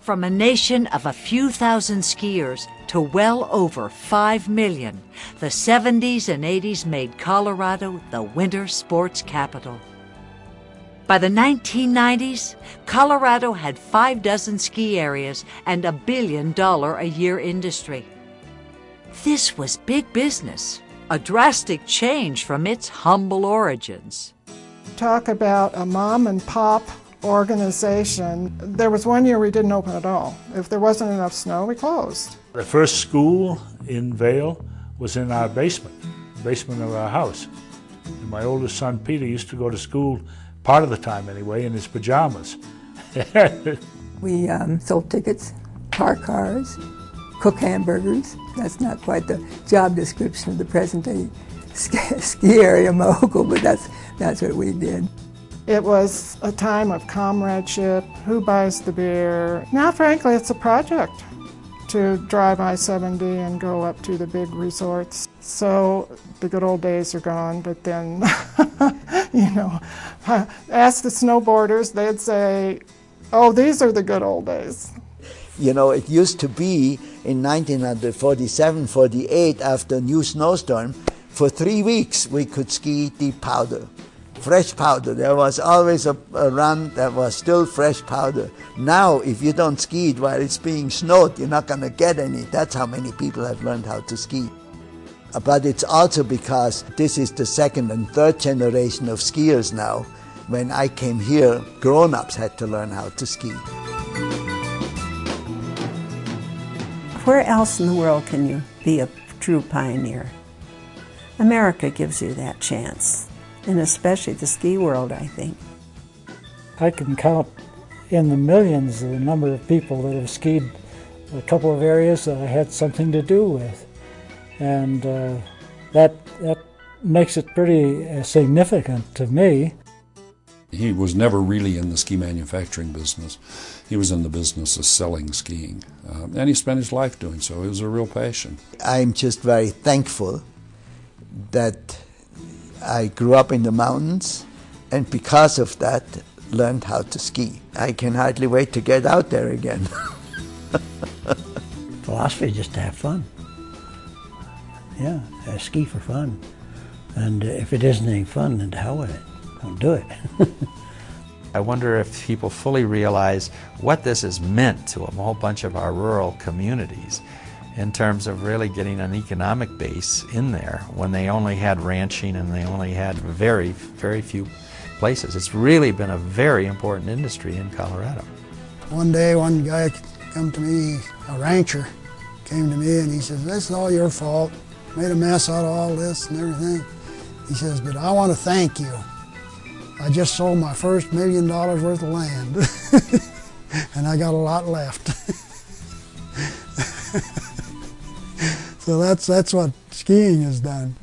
From a nation of a few thousand skiers to well over 5 million, the 70s and 80s made Colorado the winter sports capital. By the 1990s, Colorado had 6 ski areas and a $1 billion a year industry. This was big business, a drastic change from its humble origins. Talk about a mom and pop organization. There was one year we didn't open at all. If there wasn't enough snow, we closed. The first school in Vail was in our basement of our house. And my oldest son, Peter, used to go to school, part of the time anyway, in his pajamas. We sold tickets, park cars, cook hamburgers. That's not quite the job description of the present-day ski area mogul, but that's what we did. It was a time of comradeship, who buys the beer. Now, frankly, it's a project to drive I-70 and go up to the big resorts. So the good old days are gone, but then, ask the snowboarders, they'd say, oh, these are the good old days. You know, it used to be in 1947, 48, after a new snowstorm, for 3 weeks we could ski deep powder. Fresh powder. There was always a run that was still fresh powder. Now, if you don't ski it while it's being snowed, you're not going to get any. That's how many people have learned how to ski. But it's also because this is the second and third generation of skiers now. When I came here, grown-ups had to learn how to ski. Where else in the world can you be a true pioneer? America gives you that chance, and especially the ski world, I think. I can count in the millions the number of people that have skied a couple of areas that I had something to do with. And that makes it pretty significant to me. He was never really in the ski manufacturing business. He was in the business of selling skiing. And he spent his life doing so. It was a real passion. I'm just very thankful that I grew up in the mountains, and because of that, learned how to ski. I can hardly wait to get out there again. Philosophy is just to have fun. Yeah, ski for fun. And if it isn't any fun, then to hell with it. Don't do it. I wonder if people fully realize what this has meant to a whole bunch of our rural communities in terms of really getting an economic base in there when they only had ranching and they only had very, very few places. It's really been a very important industry in Colorado. One day, one guy come to me, a rancher, came to me and he says, "This is all your fault. Made a mess out of all this and everything." He says, "But I want to thank you. I just sold my first $1 million worth of land, and I got a lot left." So that's what skiing has done.